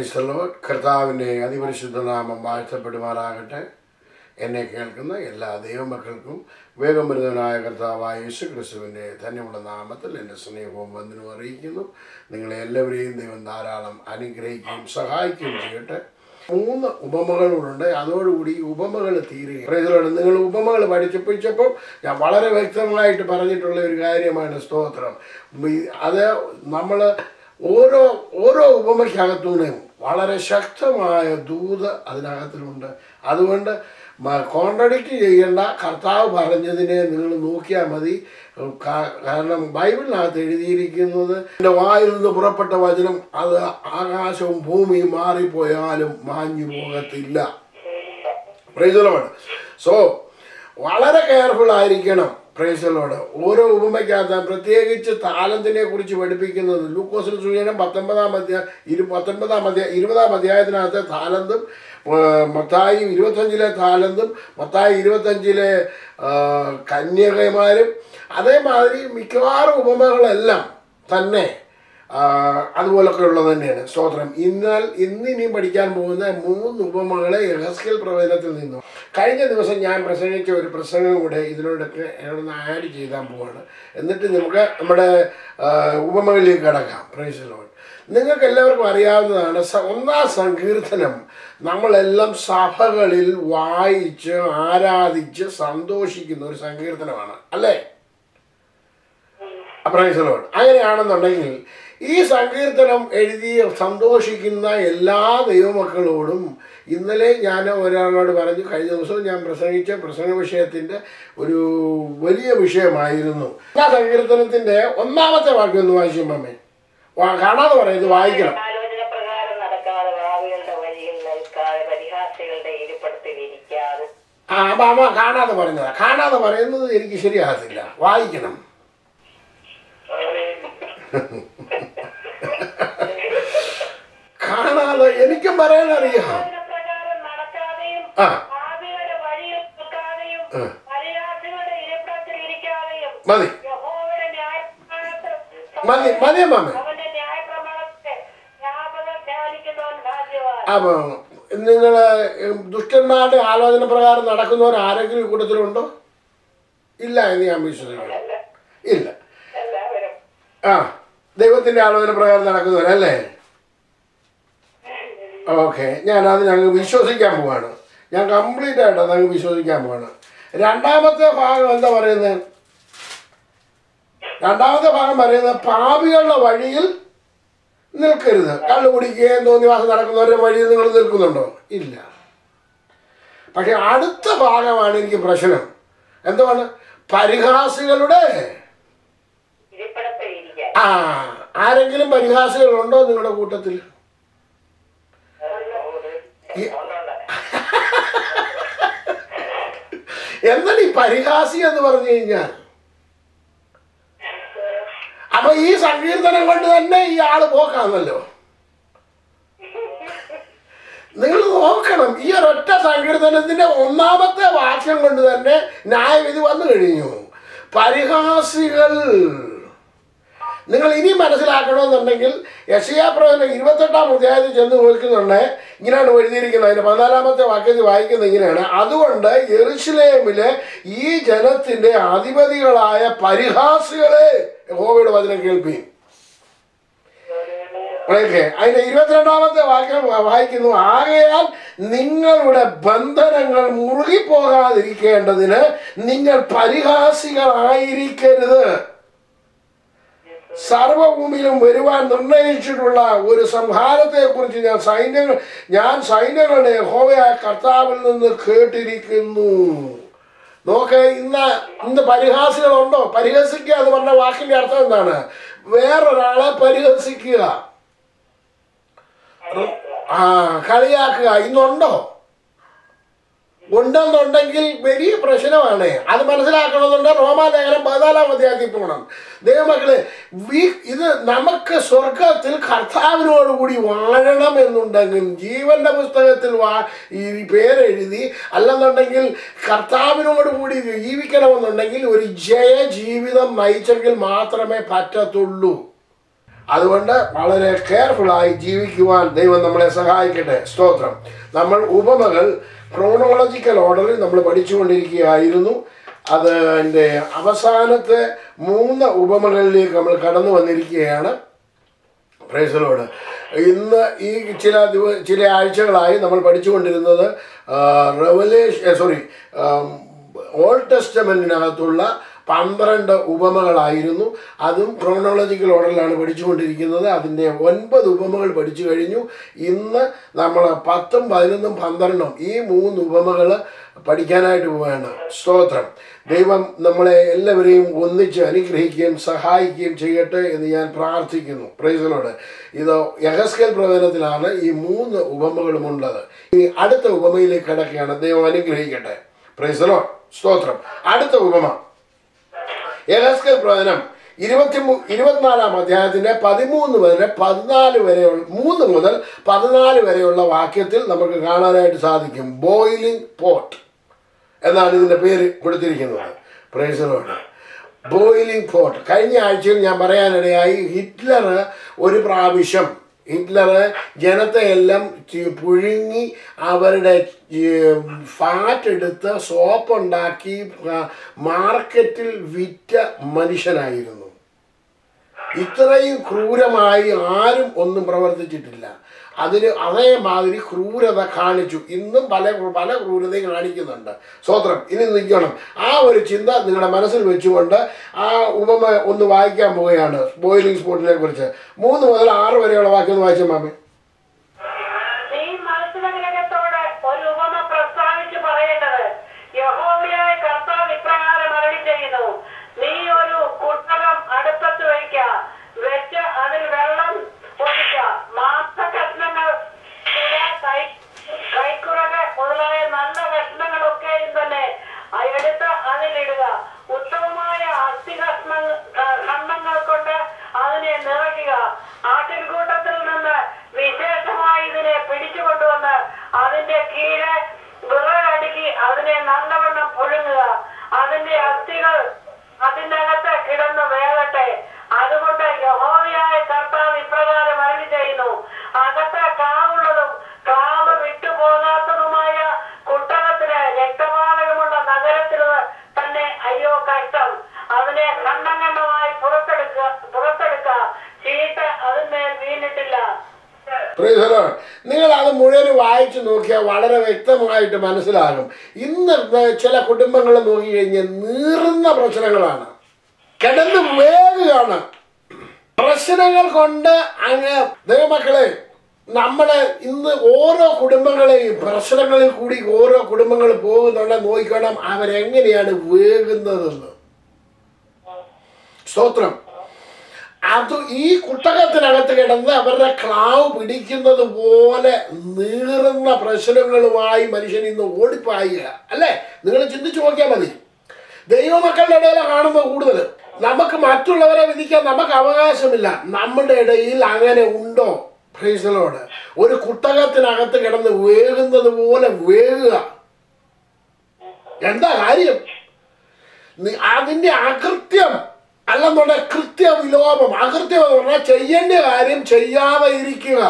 Price the Lord. കർത്താവിൻ്റെ അതിപരിശുദ്ധ നാമം വാഴ്ത്തപ്പെടുമാറാകട്ടെ. എന്നെ കേൾക്കുന്ന എല്ലാ ദൈവമക്കൾക്കും വേഗം വരുന്നവനായ കർത്താവായ യേശു ക്രിസ്തുവിൻ്റെ ധന്യമുള്ള നാമത്തിൽ എൻ്റെ സ്നേഹവും വന്ദനവും അറിയിക്കുന്നു. നിങ്ങളെ എല്ലാവരെയും ദൈവം ധാരാളം അനുഗ്രഹിക്കുകയും സഹായിക്കുകയും ചെയ്യട്ടെ. 3 ഉപമകളുണ്ട്. അതോടുകൂടി ഈ ഉപമകൾ തീരുകയും പ്രൈസ് ദി ലോർഡ്. നിങ്ങൾ ഉപമകൾ പഠിച്ചപ്പോൾ ഞാൻ വളരെ വ്യക്തമായിട്ട് പറഞ്ഞിട്ടുള്ള ഒരു കാര്യമാണ് സ്തോത്രം. അത് നമ്മൾ ഓരോ ഉപമയ്ക്കകത്തുനിന്നും വളരെ ശക്തമായ ദൂത് അതിനകത്തിലുണ്ട്. അതുകൊണ്ട് കോൺട്രഡിക്റ്റ് ചെയ്യേണ്ട. കർത്താവ് പറഞ്ഞതിനെ നിങ്ങൾ നോക്കിയാൽ മതി. കാരണം ബൈബിളിനകത്ത് എഴുതിയിരിക്കുന്നത് എൻ്റെ വായിൽ നിന്ന് പുറപ്പെട്ട വചനം അത് ആകാശവും ഭൂമിയും മാറിപ്പോയാലും മാഞ്ഞു പോകത്തില്ല. Price the Lord. സോ വളരെ കെയർഫുൾ ആയിരിക്കണം. Price the Lord. ഓരോ ഉപമയ്ക്കകത്ത് പ്രത്യേകിച്ച് താലന്തിനെ കുറിച്ച് പഠിപ്പിക്കുന്നത് ലൂക്കോസിന് സുവിശേഷം 20-ാം അധ്യായത്തിനകത്ത് താലന്തും, മത്തായി 25-ലെ താലന്തും, മത്തായി 25-ലെ കന്യകമാരും, അതേമാതിരി മിക്കവാറും ഉപമകളെല്ലാം തന്നെ അതുപോലൊക്കെ ഉള്ളത് തന്നെയാണ്. സ്തോത്രം. ഇന്നിനി പഠിക്കാൻ പോകുന്ന 3 ഉപമകളെ യെഹെസ്കേൽ പ്രവചനത്തിൽ നിന്നും കഴിഞ്ഞ ദിവസം ഞാൻ പ്രസംഗിച്ച ഒരു പ്രസംഗം കൂടെ ഇതിനോടൊക്കെ ഒന്ന് ആഡ് ചെയ്താൻ പോവാണ്. എന്നിട്ട് നമുക്ക് നമ്മുടെ ഉപമകളിലേക്ക് കടക്കാം. Price the Lord. നിങ്ങൾക്ക് എല്ലാവർക്കും അറിയാവുന്നതാണ് 1-ാം സങ്കീർത്തനം നമ്മളെല്ലാം സഭകളിൽ വായിച്ച് ആരാധിച്ച് സന്തോഷിക്കുന്ന ഒരു സങ്കീർത്തനമാണ്, അല്ലേ? Price the Lord. അങ്ങനെയാണെന്നുണ്ടെങ്കിൽ ഈ സങ്കീർത്തനം എഴുതി സന്തോഷിക്കുന്ന എല്ലാ ദൈവമക്കളോടും ഇന്നലെ ഞാൻ ഒരാളോട് പറഞ്ഞു, കഴിഞ്ഞ ദിവസം ഞാൻ പ്രസംഗിച്ച പ്രസംഗ വിഷയത്തിൻ്റെ ഒരു വലിയ വിഷയമായിരുന്നു. ആ സങ്കീർത്തനത്തിൻ്റെ 1-ാമത്തെ വാക്യം ഒന്ന് വായിച്ചു മമ്മേ. കാണാതെ പറയുന്നത് വായിക്കണം. അമ്മ കാണാതെ പറയുന്നതാ. കാണാതെ പറയുന്നത് എനിക്ക് ശരിയാകത്തില്ല. വായിക്കണം. കാണാതെ എനിക്കും പറയാനറിയാം. മതി മതി മതി മാമ. അപ്പൊ നിങ്ങള് ദുഷ്ടന്മാരുടെ ആലോചന പ്രകാരം നടക്കുന്നവർ ആരെങ്കിലും ഈ കൂട്ടത്തിലുണ്ടോ? ഇല്ല എന്ന് ഞാൻ വിശ്വസിക്കുന്നു. ഇല്ല. ദൈവത്തിന്റെ ആലോചന പ്രകാരം നടക്കുന്നവരല്ലേ? ഓക്കെ, ഞാനത് ഞങ്ങൾ വിശ്വസിക്കാൻ പോവാണ്. ഞാൻ കംപ്ലീറ്റ് ആയിട്ട് അതങ്ങ് വിശ്വസിക്കാൻ പോവാണ്. 2-ാമത്തെ ഭാഗം എന്താ പറയുന്നത്? 2-ാമത്തെ ഭാഗം പറയുന്നത് പാപികളുടെ വഴിയിൽ നിൽക്കരുത്. കള്ളു കുടിക്കുകയും തോന്നിവാസം നടക്കുന്നവരുടെ വഴിയിൽ നിങ്ങൾ നിൽക്കുന്നുണ്ടോ? ഇല്ല. പക്ഷെ അടുത്ത ഭാഗമാണ് എനിക്ക് പ്രശ്നം. എന്താണ്? പരിഹാസികളുടെ ആരെങ്കിലും പരിഹാസികളുണ്ടോ നിങ്ങളുടെ കൂട്ടത്തിൽ? എന്താണ് ഈ പരിഹാസി എന്ന് പറഞ്ഞു കഴിഞ്ഞാൽ? അപ്പൊ ഈ സങ്കീർത്തനം കൊണ്ട് തന്നെ ഈ ആള് പോക്കാന്നല്ലോ. നിങ്ങൾ നോക്കണം, ഈ ഒരൊറ്റ സങ്കീർത്തനത്തിന്റെ 1-ാമത്തെ വാക്യം കൊണ്ട് തന്നെ ന്യായവിധി വന്നു കഴിഞ്ഞു. പരിഹാസികൾ. നിങ്ങൾ ഇനി മനസ്സിലാക്കണമെന്നുണ്ടെങ്കിൽ യെശയ്യാ പ്രവചനം 28-ാം അധ്യായത്തിൽ ചെന്ന് നോക്കുന്നുണ്ട്. ഇങ്ങനെയാണ് എഴുതിയിരിക്കുന്നത്. അതിന്റെ 14-ാമത്തെ വാക്യത്തിൽ വായിക്കുന്നത് ഇങ്ങനെയാണ്: അതുകൊണ്ട് യെരൂശലേമിലെ ഈ ജനത്തിന്റെ അധിപതികളായ പരിഹാസികളെ യഹോവയുടെ വചനം കേൾപ്പീൻ. അതിന്റെ 22-ാമത്തെ വാക്യം വായിക്കുന്നു: ആകയാൽ നിങ്ങളുടെ ബന്ധനങ്ങൾ മുറുകിപ്പോകാതിരിക്കേണ്ടതിന് നിങ്ങൾ പരിഹാസികളായിരിക്കരുത്. സർവഭൂമിയിലും വരുവാൻ നിർണയിച്ചിട്ടുള്ള ഒരു സംഹാരത്തെ കുറിച്ച് ഞാൻ സൈന്യങ്ങളുടെ യഹോവയായ കർത്താവിൽ നിന്ന് കേട്ടിരിക്കുന്നു. നോക്ക്, ഇന്ന് പരിഹാസികളുണ്ടോ? പരിഹസിക്കുക എന്ന് പറഞ്ഞ വാക്കിന്റെ അർത്ഥം എന്താണ്? വേറൊരാളെ പരിഹസിക്കുക, കളിയാക്കുക. ഇന്നുണ്ടോ? ഉണ്ടെന്നുണ്ടെങ്കിൽ വലിയ പ്രശ്നമാണ്. അത് മനസ്സിലാക്കണമെന്നുണ്ട്. റോമാലേഖനം 14-ാം അധ്യായത്തിൽ പോകണം. ദൈവമക്കളെ, ഇത് നമുക്ക് സ്വർഗത്തിൽ കർത്താവിനോടുകൂടി വാഴണം എന്നുണ്ടെങ്കിൽ ജീവന്റെ പുസ്തകത്തിൽ ഈ പേരെഴുതി, അല്ലെന്നുണ്ടെങ്കിൽ കർത്താവിനോടുകൂടി ജീവിക്കണമെന്നുണ്ടെങ്കിൽ ഒരു ജയ ജീവിതം നയിച്ചെങ്കിൽ മാത്രമേ പറ്റത്തുള്ളൂ. അതുകൊണ്ട് വളരെ കെയർഫുള്ളായി ജീവിക്കുവാൻ ദൈവം നമ്മളെ സഹായിക്കട്ടെ. സ്തോത്രം. നമ്മൾ ഉപമകൾ ക്രോണോളജിക്കൽ ഓർഡറിൽ നമ്മൾ പഠിച്ചുകൊണ്ടിരിക്കുകയായിരുന്നു. അതിൻ്റെ അവസാനത്തെ 3 ഉപമകളിലേക്ക് നമ്മൾ കടന്നു വന്നിരിക്കുകയാണ്. Price the Lord. ഇന്ന് ഈ ചില ആഴ്ചകളായി നമ്മൾ പഠിച്ചുകൊണ്ടിരുന്നത് ഓൾഡ് ടെസ്റ്റമെന്റിനകത്തുള്ള 12 ഉപമകളായിരുന്നു. അതും ക്രോണോളജിക്കൽ ഓർഡറിലാണ് പഠിച്ചുകൊണ്ടിരിക്കുന്നത്. അതിൻ്റെ 9 ഉപമകൾ പഠിച്ചു കഴിഞ്ഞു. ഇന്ന് നമ്മൾ 10, 11, 12 ഈ 3 ഉപമകൾ പഠിക്കാനായിട്ട് പോവുകയാണ്. സ്തോത്രം. ദൈവം നമ്മളെ എല്ലാവരെയും ഒന്നിച്ച് അനുഗ്രഹിക്കുകയും സഹായിക്കുകയും ചെയ്യട്ടെ എന്ന് ഞാൻ പ്രാർത്ഥിക്കുന്നു. Price the Lord. ഇത് യെഹെസ്കേൽ പ്രവചനത്തിലാണ് ഈ 3 ഉപമകളും ഉള്ളത്. ഇനി അടുത്ത ഉപമയിലേക്ക് കിടക്കുകയാണ്. ദൈവം അനുഗ്രഹിക്കട്ടെ. Price the Lord. സ്തോത്രം. അടുത്ത ഉപമ യെഹെസ്കേൽ പ്രവചനം 24-ാം അധ്യായത്തിന്റെ 13 മുതൽ 14 വരെയുള്ള 3 മുതൽ 14 വരെയുള്ള വാക്യത്തിൽ നമുക്ക് കാണാനായിട്ട് സാധിക്കും. ബോയിലിംഗ് പോട്ട് എന്നാണ് ഇതിൻ്റെ പേര് കൊടുത്തിരിക്കുന്നത്. Price the Lord. Boiling pot. കഴിഞ്ഞ ആഴ്ചയിൽ ഞാൻ പറയാനിടയായി, ഹിറ്റ്ലർ ഒരു പ്രാവശ്യം ജനത്തെ എല്ലാം പുഴുങ്ങി അവരുടെ ഫാറ്റ് എടുത്ത് സോപ്പുണ്ടാക്കി മാർക്കറ്റിൽ വിറ്റ മനുഷ്യനായിരുന്നു. ഇത്രയും ക്രൂരമായി ആരും ഒന്നും പ്രവർത്തിച്ചിട്ടില്ല. അതേമാതിരി ക്രൂരത കാണിച്ചു. ഇന്നും പല ക്രൂരതയും കാണിക്കുന്നുണ്ട്. സ്തോത്രം. ഇനി നിൽക്കണം. ആ ഒരു ചിന്ത നിങ്ങളുടെ മനസ്സിൽ വെച്ചുകൊണ്ട് ആ ഉപമ ഒന്ന് വായിക്കാൻ പോവുകയാണ്. ബോയിലിംഗ് സ്പോട്ടിനെ കുറിച്ച് 3 മുതൽ 6 വരെയുള്ള വാക്യം ഒന്ന് വായിച്ച മാമേ. നിങ്ങൾ അത് മുഴുവൻ വായിച്ചു നോക്കിയാൽ വളരെ വ്യക്തമായിട്ട് മനസ്സിലാകും. ഇന്ന് ചില കുടുംബങ്ങൾ നോക്കി കഴിഞ്ഞാൽ നീറുന്ന പ്രശ്നങ്ങളാണ്, കിടന്ന് വേഗമാണ്. പ്രശ്നങ്ങൾ കൊണ്ട് അങ്ങ് ദൈവമക്കളെ, നമ്മളെ ഇന്ന് ഓരോ കുടുംബങ്ങളെയും പ്രശ്നങ്ങളിൽ കൂടി ഓരോ കുടുംബങ്ങൾ പോകുന്നുണ്ട്. നോക്കണം അവരെങ്ങനെയാണ് വേകുന്നതെന്ന്. സ്തോത്രം. അത് ഈ കുട്ടകത്തിനകത്ത് കിടന്ന് അവരുടെ ക്ലാവ് പിടിക്കുന്നത് പോലെ നീറുന്ന പ്രശ്നങ്ങളുമായി മനുഷ്യൻ ഇന്ന് ഓടിപ്പായുക അല്ലേ? നിങ്ങൾ ചിന്തിച്ചു നോക്കിയാൽ മതി. ദൈവമക്കളുടെ ഇടയിൽ കാണുമ്പോൾ കൂടുതൽ നമുക്ക് മറ്റുള്ളവരെ വിധിക്കാൻ നമുക്ക് അവകാശമില്ല. നമ്മുടെ ഇടയിൽ അങ്ങനെ ഉണ്ടോ? Price the Lord. ഒരു കുട്ടകത്തിനകത്ത് കിടന്ന് വേകുന്നത് പോലെ വേകുക. എന്താ കാര്യം? അതിൻ്റെ അകൃത്യം അല്ലെന്നുണ്ടെങ്കിൽ കൃത്യവിലോപം. അകൃത്യം എന്ന് പറഞ്ഞാൽ ചെയ്യേണ്ട കാര്യം ചെയ്യാതെ ഇരിക്കുക.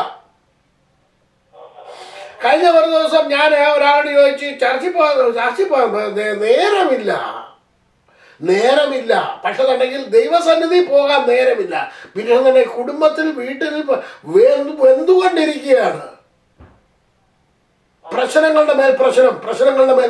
കഴിഞ്ഞ ഒരു ദിവസം ഞാൻ ഒരാളോട് ചോദിച്ചു, ചർച്ചിൽ പോകാൻ നേരമില്ല. പക്ഷെ ഉണ്ടെങ്കിൽ ദൈവസന്നിധി പോകാൻ നേരമില്ല. പിന്നെ തന്നെ കുടുംബത്തിൽ വീട്ടിൽ വെന്തുകൊണ്ടിരിക്കുകയാണ്. പ്രശ്നങ്ങളുടെ മേൽ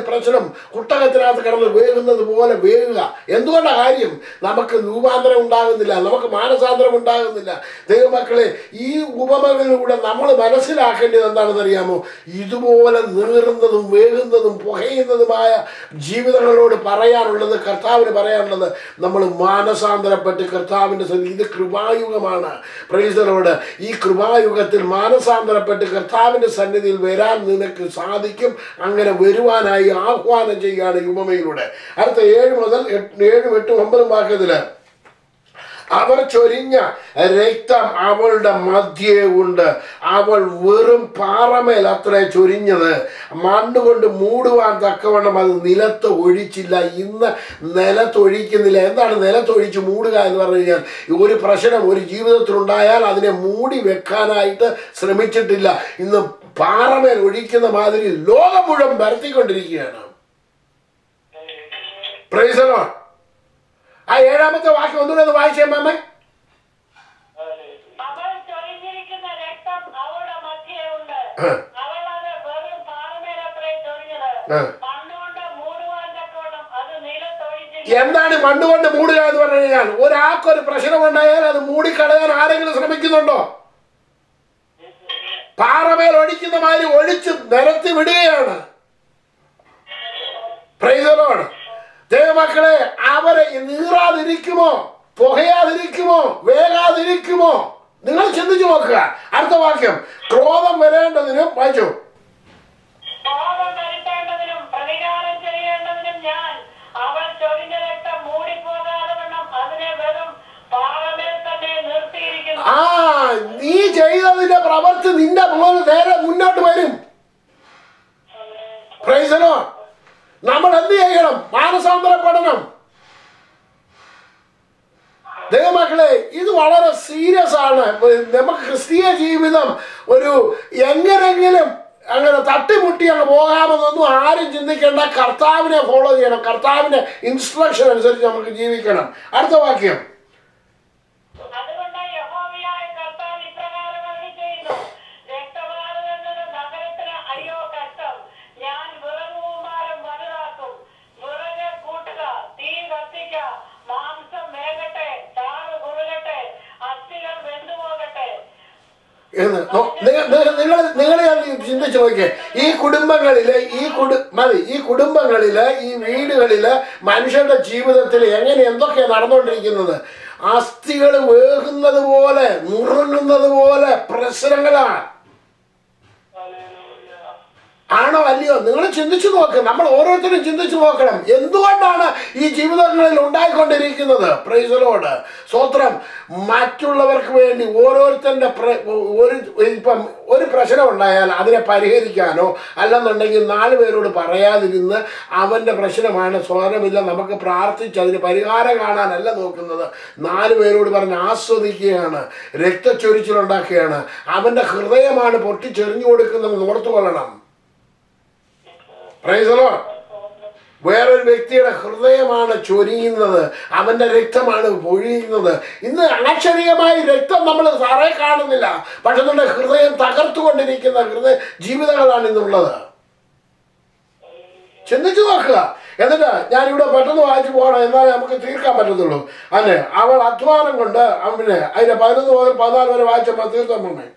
പ്രശ്നം കുട്ടകത്തിനകത്ത് കിടന്ന് വേകുന്നത് പോലെ വേകുക. എന്തുകൊണ്ടാണ് കാര്യം? നമുക്ക് രൂപാന്തരം ഉണ്ടാകുന്നില്ല, നമുക്ക് മാനസാന്തരം ഉണ്ടാകുന്നില്ല. ദൈവമക്കളെ, ഈ ഉപമകളിലൂടെ നമ്മൾ മനസ്സിലാക്കേണ്ടത് എന്താണെന്ന് അറിയാമോ? ഇതുപോലെ നീറുന്നതും വേകുന്നതും പുകയുന്നതുമായ ജീവിതങ്ങളോട് പറയാനുള്ളത്, കർത്താവിന് പറയാനുള്ളത്, നമ്മൾ മാനസാന്തരപ്പെട്ട് കർത്താവിൻ്റെ സന്നിധി. ഇത് കൃപായുഗമാണ്. Price the Lord. ഈ കൃപായുഗത്തിൽ മാനസാന്തരപ്പെട്ട് കർത്താവിൻ്റെ സന്നിധിയിൽ വരാൻ നിനക്ക് സാധിക്കും. അങ്ങനെ വരുവാനായി ആഹ്വാനം ചെയ്യുകയാണ് ഈ ഉപമയിലൂടെ. അടുത്ത 7 മുതൽ 7, 8, 9 വാക്യത്തില് അവർ ചൊരിഞ്ഞ രക്തം അവളുടെ മധ്യേ ഉണ്ട്. അവൾ വെറും പാറമേൽ അത്ര ചൊരിഞ്ഞത്, മണ്ണുകൊണ്ട് മൂടുവാൻ തക്കവണ്ണം അത് നിലത്ത് ഒഴിച്ചില്ല. ഇന്ന് നിലത്തൊഴിക്കുന്നില്ല. എന്താണ് നിലത്തൊഴിച്ച് മൂടുക എന്ന് പറഞ്ഞു കഴിഞ്ഞാൽ, ഒരു പ്രശ്നം ഒരു ജീവിതത്തിലുണ്ടായാൽ അതിനെ മൂടി വെക്കാനായിട്ട് ശ്രമിച്ചിട്ടില്ല. ഇന്ന് പാറമേൽ ഒഴിക്കുന്ന മാതിരി ലോകം മുഴുവൻ പരത്തിക്കൊണ്ടിരിക്കുകയാണ്. Price the Lord. ആ 7ാമത്തെ വാക്യം ഒന്നുകൂടെ ഒന്ന് വായിച്ചേ മാമേ. എന്താണ് മണ്ണുകൊണ്ട് മൂടുക എന്ന് പറഞ്ഞു കഴിഞ്ഞാൽ, ഒരാൾക്കൊരു പ്രശ്നമുണ്ടായാൽ അത് മൂടിക്കളയാൻ ആരെങ്കിലും ശ്രമിക്കുന്നുണ്ടോ? പാറമേൽ ഒഴിക്കുന്ന മാതിരി ഒഴിച്ച് നിരത്തി വിടുകയാണ്. Price the Lord. ദൈവമക്കളെ, അവരെ നീറാതിരിക്കുമോ, പുകയാതിരിക്കുമോ, വേഗാതിരിക്കുമോ? നിങ്ങൾ ചിന്തിച്ചു നോക്കുക. അടുത്ത വാക്യം, ക്രോധം വരേണ്ടതിനും വായിച്ചു, നീ ചെയ്തതിന്റെ പ്രവൃത്തി നിന്റെ നേരെ മുന്നോട്ട് വരും. Price the Lord. നമ്മൾ എന്ത് ചെയ്യണം? മാനസാന്തരപ്പെടണം. ദൈവമക്കളെ, ഇത് വളരെ സീരിയസ് ആണ്. നമുക്ക് ക്രിസ്തീയ ജീവിതം ഒരു എങ്ങനെങ്കിലും അങ്ങനെ തട്ടിമുട്ടി അങ്ങ് പോകാമെന്നൊന്നും ആരും ചിന്തിക്കേണ്ട. കർത്താവിനെ ഫോളോ ചെയ്യണം. കർത്താവിന്റെ ഇൻസ്ട്രക്ഷൻ അനുസരിച്ച് നമുക്ക് ജീവിക്കണം. അടുത്ത വാക്യം, നിങ്ങൾ ചിന്തിച്ചു നോക്കിയേ. ഈ കുടുംബങ്ങളില് ഈ വീടുകളില് മനുഷ്യരുടെ ജീവിതത്തിൽ എങ്ങനെ എന്തൊക്കെയാണ് നടന്നുകൊണ്ടിരിക്കുന്നത്? അസ്ഥികൾ വേകുന്നത് പോലെ, നുറുങ്ങുന്നത് പോലെ പ്രശ്നങ്ങളാണ്. ആണോ അല്ലയോ? നിങ്ങൾ ചിന്തിച്ചു നോക്ക്. നമ്മൾ ഓരോരുത്തരും ചിന്തിച്ചു നോക്കണം. എന്തുകൊണ്ടാണ് ഈ ജീവിതങ്ങളിൽ ഉണ്ടായിക്കൊണ്ടിരിക്കുന്നത്? Price the Lord. സ്തോത്രം. മറ്റുള്ളവർക്ക് വേണ്ടി ഓരോരുത്തരുടെ ഇപ്പം ഒരു പ്രശ്നം ഉണ്ടായാൽ അതിനെ പരിഹരിക്കാനോ അല്ലെന്നുണ്ടെങ്കിൽ 4 പേരോട് പറയാതിരുന്ന് അവൻ്റെ പ്രശ്നമാണ്, സ്വരമില്ല, നമുക്ക് പ്രാർത്ഥിച്ച് അതിന് പരിഹാരം കാണാനല്ല നോക്കുന്നത്. 4 പേരോട് പറഞ്ഞ് ആസ്വദിക്കുകയാണ്, രക്തച്ചൊരിച്ചിലുണ്ടാക്കുകയാണ്. അവൻ്റെ ഹൃദയമാണ് പൊട്ടിച്ചെറിഞ്ഞു കൊടുക്കുന്നതെന്ന് ഓർത്തുകൊള്ളണം. Praise the lord. വേറൊരു വ്യക്തിയുടെ ഹൃദയമാണ് ചൊരിയുന്നത്, അവന്റെ രക്തമാണ് പൊഴിയുന്നത്. ഇന്ന് അക്ഷരീയമായി രക്തം നമ്മൾ സാറേ കാണുന്നില്ല, പക്ഷെ നമ്മുടെ ഹൃദയം തകർത്തുകൊണ്ടിരിക്കുന്ന ജീവിതങ്ങളാണ് ഇന്നുള്ളത്. ചിന്തിച്ചു നോക്കുക. എന്നിട്ട് ഞാനിവിടെ പെട്ടെന്ന് വായിച്ചു പോകണം, എന്നാലേ നമുക്ക് തീർക്കാൻ പറ്റത്തുള്ളൂ. അല്ലെ, അവൾ അധ്വാനം കൊണ്ട് അവന് അതിന്റെ 11 മുതൽ 14 വരെ വായിച്ചപ്പോൾ തീർക്കാൻ പോണേ.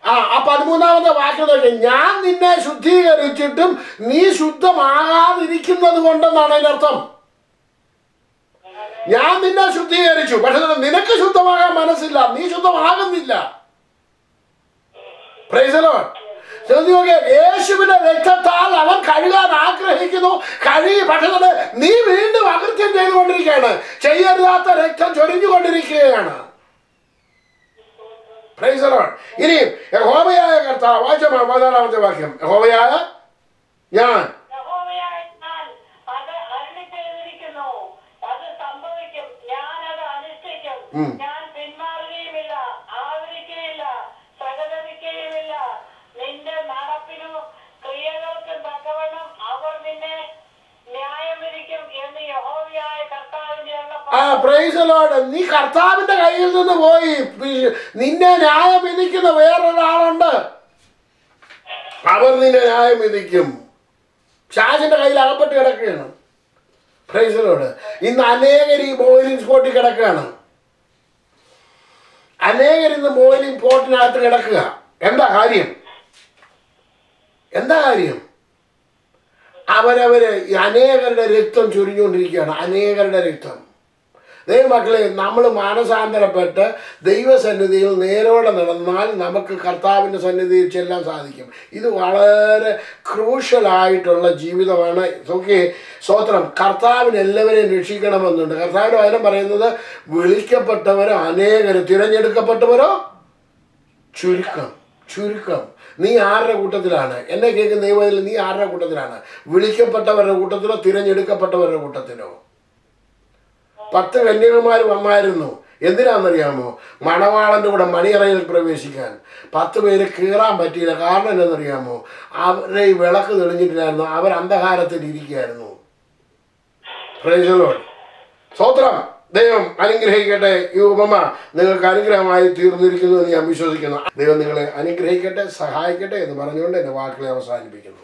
ആ 13ാമത്തെ വാക്യം നോക്കി, ഞാൻ നിന്നെ ശുദ്ധീകരിച്ചിട്ടും നീ ശുദ്ധമാകാതിരിക്കുന്നത് കൊണ്ടെന്നാണ് അതിന്റെ അർത്ഥം. ഞാൻ നിന്നെ ശുദ്ധീകരിച്ചു, പക്ഷെ നിനക്ക് ശുദ്ധമാകാൻ മനസ്സില്ല, നീ ശുദ്ധമാകുന്നില്ല. Price the Lord. യേശുവിന്റെ രക്തത്താൽ അവൻ കഴുകാൻ ആഗ്രഹിക്കുന്നു, കഴുകി, പക്ഷെ നീ വീണ്ടും അകൃത്യം ചെയ്തുകൊണ്ടിരിക്കുകയാണ്. ചെയ്യരുതാത്ത രക്തം ചൊരിഞ്ഞുകൊണ്ടിരിക്കുകയാണ്. Price the Lord. ഇനി യഹോവയായ കർത്താവ്, വായിച്ച 14ാമത്തെ വാക്യം, യഹോവയായ ഞാൻ ഞാൻ പിന്മാറുകയുമില്ല, ആദരിക്കുകയില്ല, സഹതപിക്കുകയുമില്ല. നിന്റെ നടപ്പിനും ക്രിയകൾക്കും തക്കവണ്ണം അവർ നിന്നെ ന്യായം വിധിക്കും എന്ന് യഹോവയായ കർത്താവിന്റെ പ്രൈസ് ലോർഡ്. നീ കർത്താവിന്റെ കയ്യിൽ നിന്ന് പോയി നിന്നെ ന്യായം വിധിക്കുന്ന വേറൊരാളുണ്ട്. അവർ നിന്നെ ന്യായം വിധിക്കും. ഷാജിന്റെ കയ്യിൽ അകപ്പെട്ട് കിടക്കുകയാണ്. Praise Lord. ഇന്ന് അനേകർ ഈ ബോയിലിംഗ് സ്പോട്ടിൽ കിടക്കുകയാണ്. അനേകർ ഇന്ന് ബോയിലിംഗ് പോട്ടിനകത്ത് കിടക്കുക. എന്താ കാര്യം? അവരവര് അനേകരുടെ രക്തം ചൊരിഞ്ഞുകൊണ്ടിരിക്കുകയാണ്. അനേകരുടെ രക്തം. ദൈവമക്കളെ, നമ്മൾ മാനസാന്തരപ്പെട്ട് ദൈവസന്നിധിയിൽ നേരോടെ നടന്നാൽ നമുക്ക് കർത്താവിൻ്റെ സന്നിധിയിൽ ചെല്ലാൻ സാധിക്കും. ഇത് വളരെ ക്രൂഷ്യലായിട്ടുള്ള ജീവിതമാണ്. നോക്കിയേ, സ്തോത്രം. കർത്താവിന് എല്ലാവരെയും രക്ഷിക്കണമെന്നുണ്ട്. കർത്താവിൻ്റെ വചനം പറയുന്നത് വിളിക്കപ്പെട്ടവരോ അനേകര്, തിരഞ്ഞെടുക്കപ്പെട്ടവരോ ചുരുക്കം. നീ ആരുടെ കൂട്ടത്തിലാണ്? എന്നെ കേൾക്കുന്ന ദൈവത്തിൽ നീ ആരുടെ കൂട്ടത്തിലാണ്? വിളിക്കപ്പെട്ടവരുടെ കൂട്ടത്തിലോ തിരഞ്ഞെടുക്കപ്പെട്ടവരുടെ കൂട്ടത്തിലോ? 10 കന്യകമാർ വന്നായിരുന്നു. എന്തിനാണെന്നറിയാമോ? മണവാളൻ്റെ കൂടെ മണിയറയിൽ പ്രവേശിക്കാൻ. 10 പേര് കീറാൻ പറ്റിയില്ല. കാരണം എന്താണെന്നറിയാമോ? അവരുടെ ഈ വിളക്ക് തെളിഞ്ഞിട്ടില്ലായിരുന്നു. അവർ അന്ധകാരത്തിൽ ഇരിക്കുകയായിരുന്നു. Price the Lord. സ്തോത്രം. ദൈവം അനുഗ്രഹിക്കട്ടെ. ഈ ഉപമ നിങ്ങൾക്ക് അനുഗ്രഹമായി തീർന്നിരിക്കുന്നു എന്ന് ഞാൻ വിശ്വസിക്കുന്നു. ദൈവം നിങ്ങളെ അനുഗ്രഹിക്കട്ടെ, സഹായിക്കട്ടെ എന്ന് പറഞ്ഞുകൊണ്ട് എൻ്റെ വാക്കുകളെ അവസാനിപ്പിക്കുന്നു.